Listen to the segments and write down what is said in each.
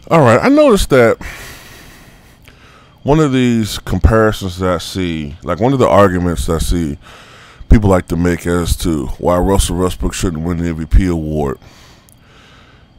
All right, I noticed that one of these comparisons that I see, like one of the arguments that I see people like to make as to why Russell Westbrook shouldn't win the MVP award,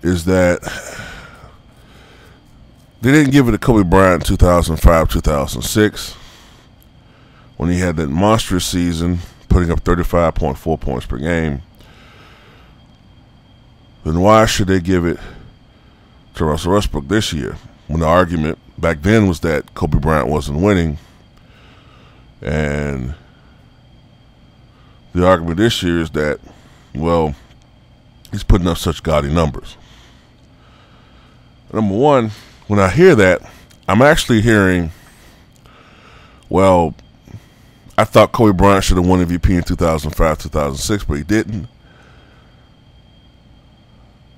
is that they didn't give it to Kobe Bryant in 2005, 2006, when he had that monstrous season, putting up 35.4 points per game. Then why should they give it to Russell Westbrook this year, when the argument back then was that Kobe Bryant wasn't winning, and the argument this year is that, well, he's putting up such gaudy numbers. Number one, when I hear that, I'm actually hearing, well, I thought Kobe Bryant should have won MVP in 2005, 2006, but he didn't.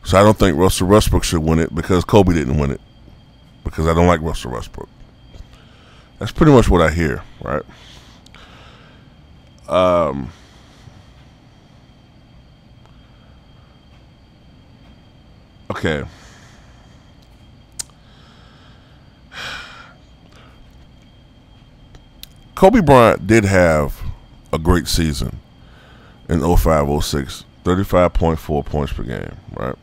So I don't think Russell Westbrook should win it because Kobe didn't win it, because I don't like Russell Westbrook. That's pretty much what I hear, right? Okay. Kobe Bryant did have a great season in 05-06, 35.4 points per game, right?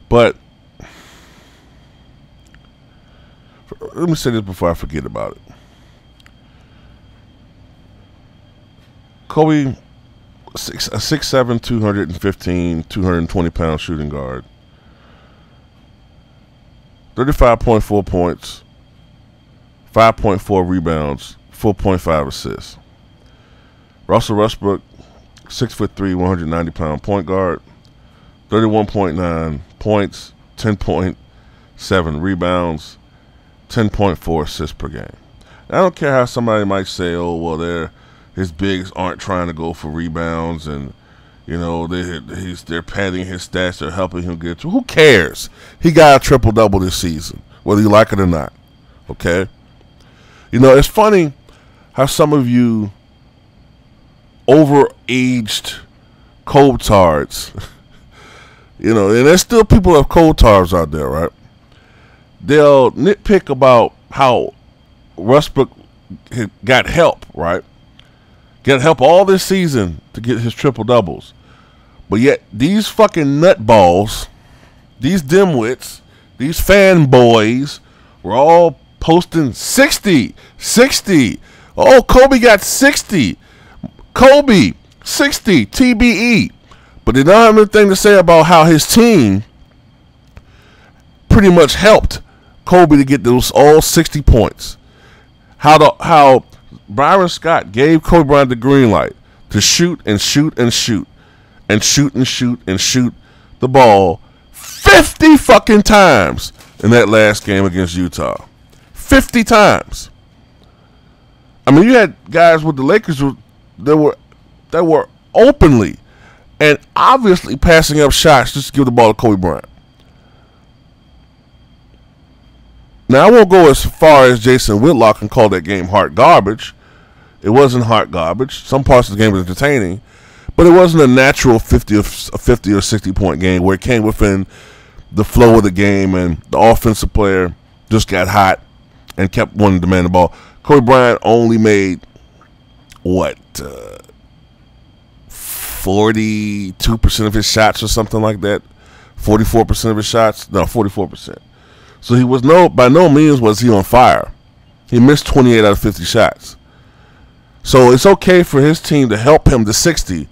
But let me say this before I forget about it. Kobe, a 6'7", 215, 220-pound shooting guard, 35.4 points, 5.4 rebounds, 4.5 assists. Russell Westbrook, 6'3", 190-pound point guard, 31.9 points, 10.7 rebounds, 10.4 assists per game. I don't care how somebody might say, oh, well, his bigs aren't trying to go for rebounds, and you know they're padding his stats, they're helping him get to. Who cares? He got a triple-double this season, whether you like it or not. Okay? You know, it's funny how some of you overaged cold tards, you know, and there's still people who have cold tards out there, right? They'll nitpick about how Westbrook got help, right? Got help all this season to get his triple-doubles. But yet, these fucking nutballs, these dimwits, these fanboys were all posting 60. Oh, Kobe got 60. Kobe, 60, TBE. But they don't have anything to say about how his team pretty much helped Kobe to get those all 60 points. How Byron Scott gave Kobe Bryant the green light to shoot and shoot and shoot and shoot and shoot and shoot the ball 50 fucking times in that last game against Utah. 50 times. I mean, you had guys with the Lakers that were openly and obviously passing up shots just to give the ball to Kobe Bryant. Now, I won't go as far as Jason Whitlock and call that game hot garbage. It wasn't hot garbage. Some parts of the game were entertaining, but it wasn't a natural 50 or 60-point game where it came within the flow of the game and the offensive player just got hot and kept wanting to demand the ball. Kobe Bryant only made, 42% of his shots or something like that? 44% of his shots? No, 44%. So he was by no means was he on fire. He missed 28 out of 50 shots. So it's okay for his team to help him to 60,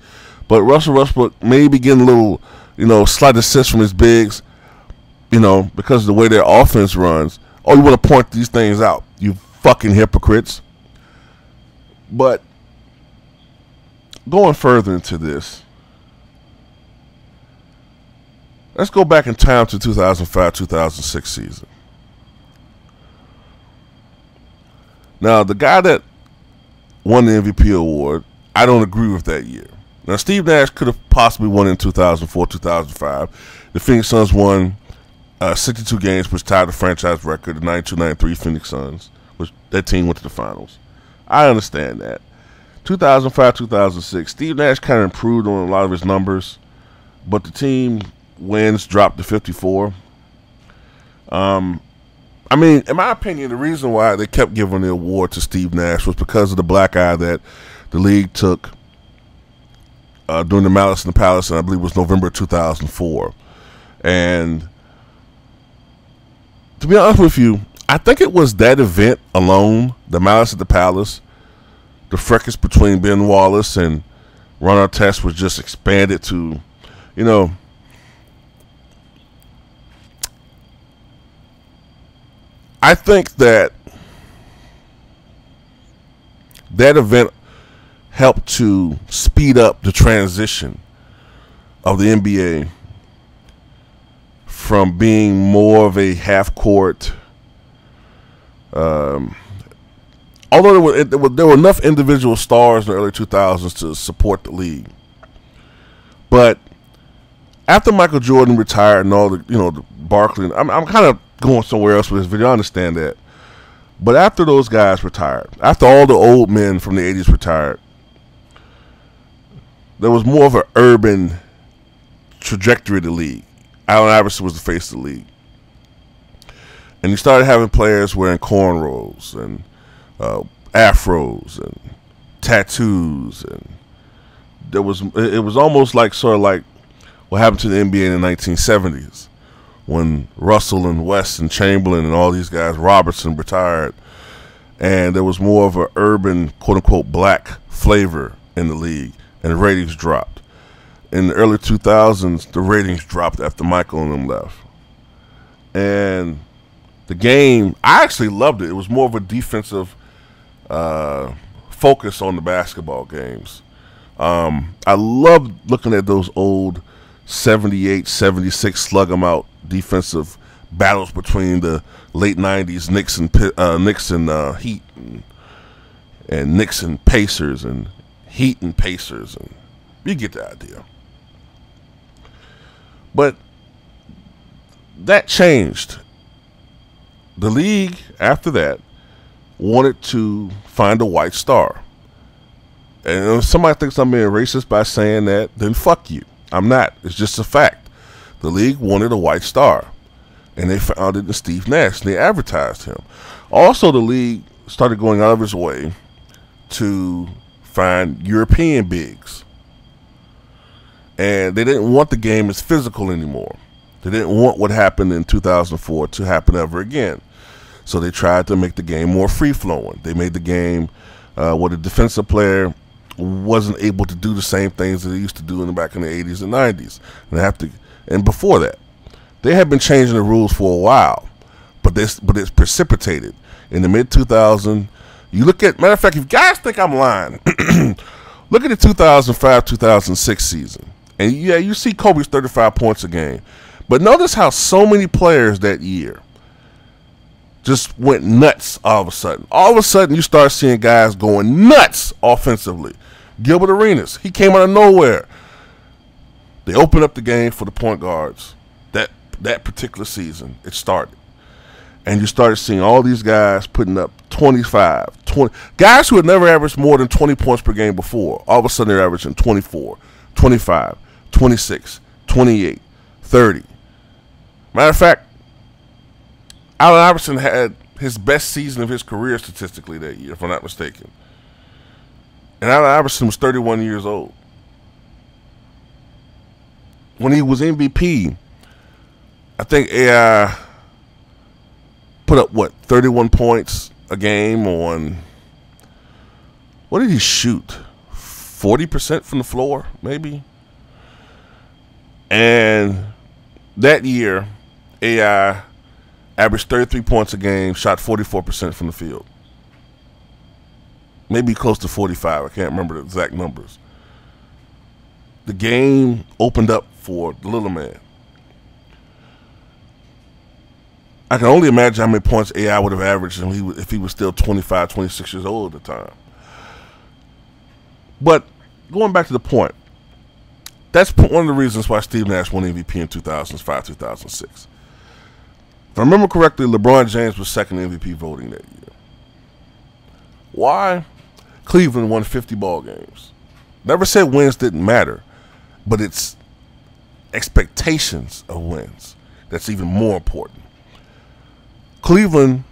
but Russell Westbrook may be getting a little, slight assist from his bigs, because of the way their offense runs. Oh, you want to point these things out, you fucking hypocrites. But going further into this, let's go back in time to 2005-2006 season. Now, the guy that won the MVP award, I don't agree with that year. Now, Steve Nash could have possibly won in 2004-2005. The Phoenix Suns won 62 games, which tied the franchise record, the 92-93 Phoenix Suns, which that team went to the finals. I understand that. 2005-2006, Steve Nash kind of improved on a lot of his numbers, but the team wins dropped to 54. I mean, in my opinion, the reason why they kept giving the award to Steve Nash was because of the black eye that the league took during the Malice in the Palace, and I believe it was November 2004. And to be honest with you, I think it was that event alone, the Malice at the Palace, the fracas between Ben Wallace and Ron Artest was just expanded to, you know, I think that event helped to speed up the transition of the NBA from being more of a half-court. Although there were enough individual stars in the early 2000s to support the league, but after Michael Jordan retired and all the Barkley, I'm kind of going somewhere else with this video. I understand that. But after those guys retired, after all the old men from the 80s retired, there was more of an urban trajectory of the league. Allen Iverson was the face of the league. And you started having players wearing cornrows and afros and tattoos. And it was almost like sort of like what happened to the NBA in the 1970s. When Russell and West and Chamberlain and all these guys, Robertson, retired, and there was more of an urban, quote-unquote, black flavor in the league, and the ratings dropped. In the early 2000s, the ratings dropped after Michael and them left. And the game, I actually loved it. It was more of a defensive focus on the basketball games. I loved looking at those old 78, 76 slug 'em out defensive battles between the late 90s Knicks and Heat and Knicks and Pacers and Heat and Pacers, and you get the idea. But that changed. The league after that wanted to find a white star. And if somebody thinks I'm being racist by saying that, then fuck you. I'm not. It's just a fact. The league wanted a white star, and they found it in Steve Nash, and they advertised him. Also, the league started going out of its way to find European bigs, and they didn't want the game as physical anymore. They didn't want what happened in 2004 to happen ever again. So they tried to make the game more free-flowing. They made the game where the defensive player wasn't able to do the same things that they used to do in the back in the 80s and 90s. And before that, they had been changing the rules for a while, but it's precipitated in the mid 2000s. You look at, matter of fact, if you guys think I'm lying, look at the 2005-2006 season, and yeah, you see Kobe's 35 points a game, but notice how so many players that year just went nuts all of a sudden. All of a sudden, you start seeing guys going nuts offensively. Gilbert Arenas, he came out of nowhere. They opened up the game for the point guards that particular season. It started. And you started seeing all these guys putting up 25, 20. Guys who had never averaged more than 20 points per game before, all of a sudden they're averaging 24, 25, 26, 28, 30. Matter of fact, Allen Iverson had his best season of his career statistically that year, if I'm not mistaken. And Allen Iverson was 31 years old. When he was MVP, I think AI put up, 31 points a game on, what did he shoot? 40% from the floor, maybe? And that year, AI averaged 33 points a game, shot 44% from the field. Maybe close to 45. I can't remember the exact numbers. The game opened up for the little man. I can only imagine how many points AI would have averaged if he was still 25, 26 years old at the time. But going back to the point, that's one of the reasons why Steve Nash won MVP in 2005, 2006. If I remember correctly, LeBron James was second MVP voting that year. Why? Cleveland won 50 ball games. Never said wins didn't matter, but it's expectations of wins that's even more important. Cleveland,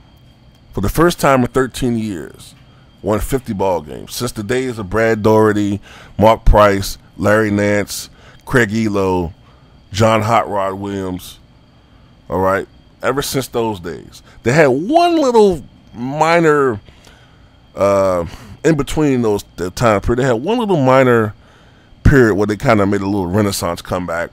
for the first time in 13 years, won 50 ball games. Since the days of Brad Daugherty, Mark Price, Larry Nance, Craig Elo, John Hot Rod Williams, all right, ever since those days. They had one little minor, in between the time period, they had one little minor period where they kind of made a little renaissance comeback.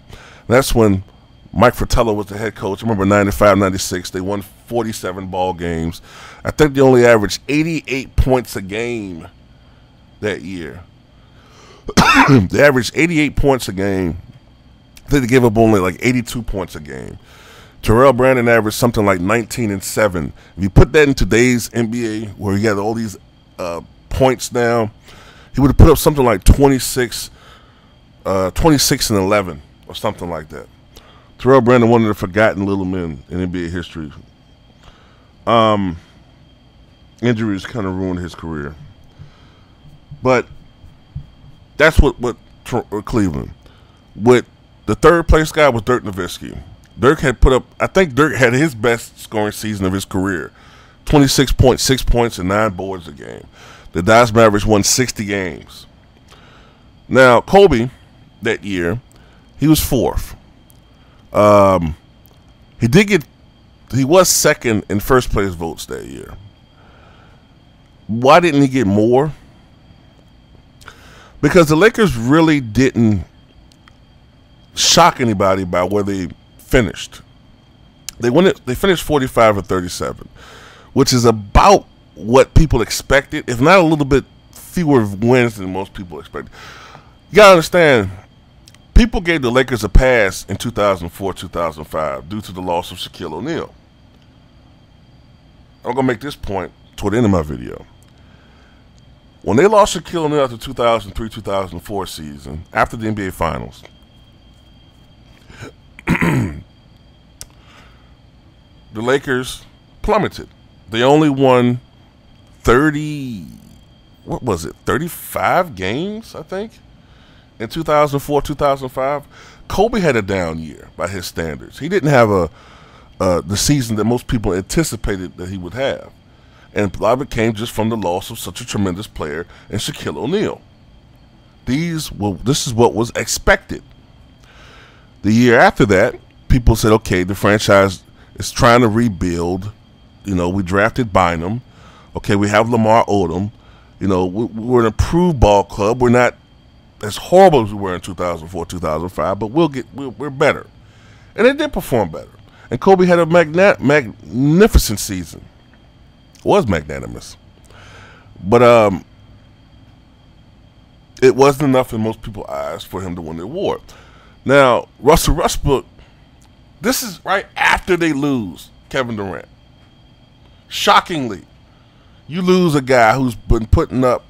That's when Mike Fratello was the head coach. I remember 95, 96. They won 47 ball games. I think they only averaged 88 points a game that year. They averaged 88 points a game. I think they gave up only like 82 points a game. Terrell Brandon averaged something like 19 and 7. If you put that in today's NBA, where he had all these points now, he would have put up something like 26 and 11 or something like that. Terrell Brandon, one of the forgotten little men in NBA history. Injuries kind of ruined his career. But that's what Cleveland. With the third place guy was Dirk Nowitzki. Dirk had put up, I think Dirk had his best scoring season of his career. 26.6 points and 9 boards a game. The Dallas Mavericks won 60 games. Now, Kobe, that year, he was 4th. He was second in first place votes that year. Why didn't he get more? Because the Lakers really didn't shock anybody by where they finished. They finished 45 or 37, which is about what people expected, if not a little bit fewer wins than most people expected. You gotta understand, people gave the Lakers a pass in 2004, 2005 due to the loss of Shaquille O'Neal. I'm going to make this point toward the end of my video. When they lost Shaquille O'Neal after 2003-2004 season, after the NBA Finals, the Lakers plummeted. They only won 35 games, I think, in 2004-2005. Kobe had a down year by his standards. He didn't have the season that most people anticipated that he would have. And a lot of it came just from the loss of such a tremendous player in Shaquille O'Neal. This is what was expected. The year after that, people said, okay, the franchise is trying to rebuild. You know, we drafted Bynum. Okay, we have Lamar Odom. You know, we're an improved ball club. We're not as horrible as we were in 2004, 2005, but we're better. And they did perform better. And Kobe had a magnificent season. Was magnanimous. But it wasn't enough in most people's eyes for him to win the award. Now, Russell Westbrook, this is right after they lose Kevin Durant. Shockingly, you lose a guy who's been putting up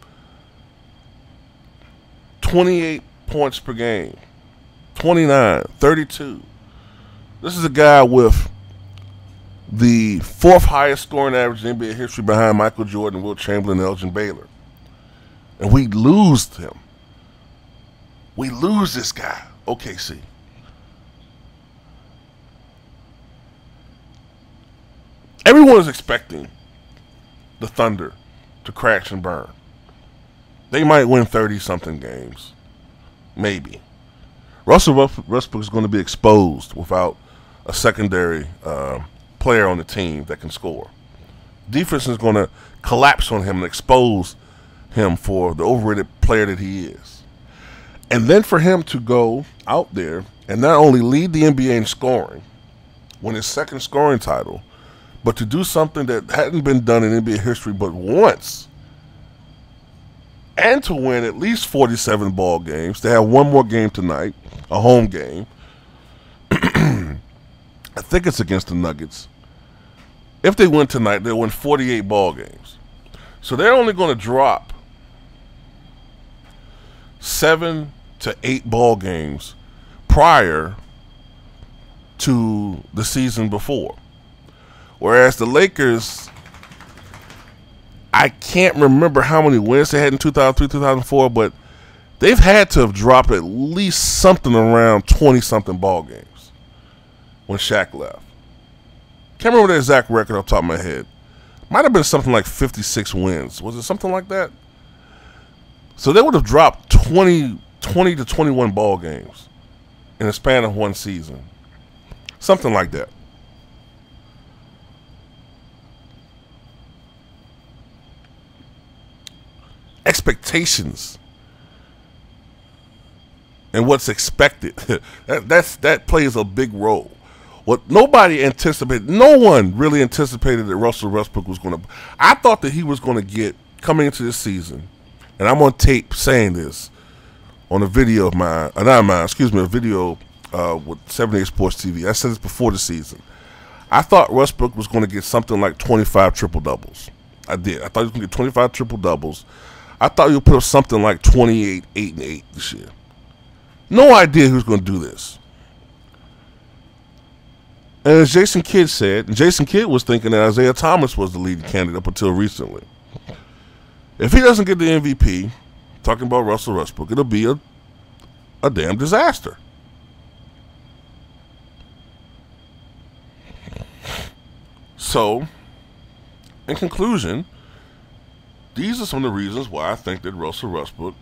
28 points per game, 29, 32. This is a guy with the 4th highest scoring average in NBA history behind Michael Jordan, Wilt Chamberlain, and Elgin Baylor. And we lose him. We lose this guy, OKC. Everyone is expecting the Thunder to crash and burn. They might win 30-something games. Maybe. Russell Westbrook is going to be exposed without a secondary player on the team that can score. Defense is going to collapse on him and expose him for the overrated player that he is. And then for him to go out there and not only lead the NBA in scoring, win his 2nd scoring title, but to do something that hadn't been done in NBA history but once, and to win at least 47 ball games. They have one more game tonight, a home game. I think it's against the Nuggets. If they win tonight, they'll win 48 ball games. So they're only going to drop 7 to 8 ball games prior to the season before. Whereas the Lakers, I can't remember how many wins they had in 2003, 2004, but they've had to have dropped at least something around 20-something ball games when Shaq left. Can't remember the exact record off the top of my head. Might have been something like 56 wins. Was it something like that? So they would have dropped 20 to 21 ball games in the span of one season. Something like that. Expectations and what's expected. that plays a big role. What nobody anticipated, no one really anticipated that Russell Westbrook was going to. I thought that he was going to get, coming into this season, and I'm on tape saying this on a video of mine, a video with 78 Sports TV. I said this before the season. I thought Westbrook was going to get something like 25 triple-doubles. I did. I thought he was going to get 25 triple-doubles. I thought he would put up something like 28, 8, and 8 this year. No idea he was going to do this. And as Jason Kidd said, and Jason Kidd was thinking that Isaiah Thomas was the leading candidate up until recently. If he doesn't get the MVP, talking about Russell Westbrook, it'll be a damn disaster. So, in conclusion, these are some of the reasons why I think that Russell Westbrook,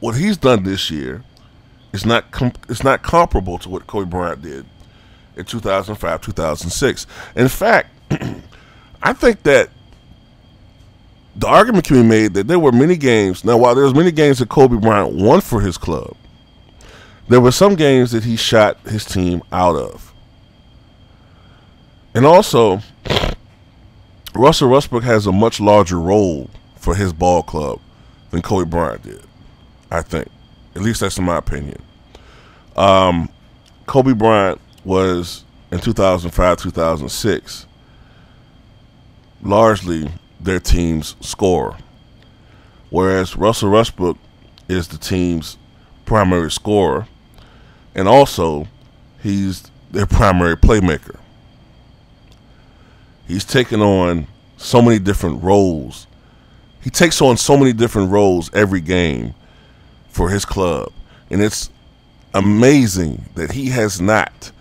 what he's done this year, is not comparable to what Kobe Bryant did in 2005, 2006. In fact, I think that the argument can be made that there were many games. Now, while there was many games that Kobe Bryant won for his club, there were some games that he shot his team out of. And also, Russell Westbrook has a much larger role for his ball club than Kobe Bryant did, I think. At least that's in my opinion. Kobe Bryant was, in 2005, 2006, largely their team's scorer, whereas Russell Westbrook is the team's primary scorer, and also he's their primary playmaker. He's taken on so many different roles. He takes on so many different roles every game for his club, and it's amazing that he has not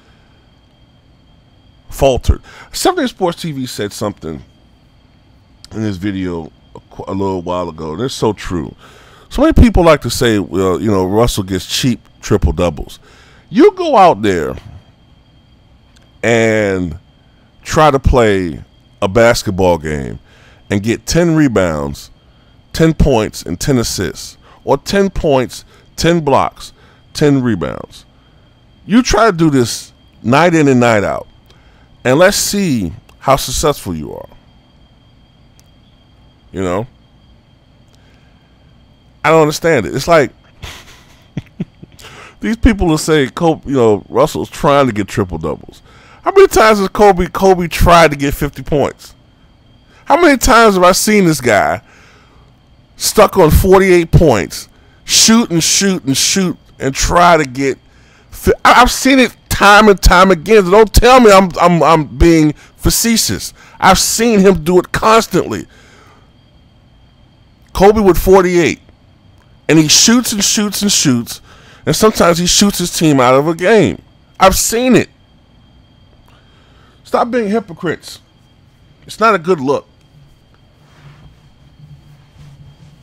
faltered. 78 Sports TV said something in this video a little while ago, and it's so true. So many people like to say, well, you know, Russell gets cheap triple doubles. You go out there and try to play a basketball game and get 10 rebounds, 10 points, and 10 assists, or 10 points, 10 blocks, 10 rebounds. You try to do this night in and night out, and let's see how successful you are. You know? I don't understand it. It's like these people will say, Russell's trying to get triple doubles. How many times has Kobe tried to get 50 points? How many times have I seen this guy stuck on 48 points, shoot and shoot and shoot, and try to get? I've seen it time and time again. So don't tell me I'm being facetious. I've seen him do it constantly. Kobe with 48, and he shoots and shoots and shoots, and sometimes he shoots his team out of a game. I've seen it. Stop being hypocrites. It's not a good look.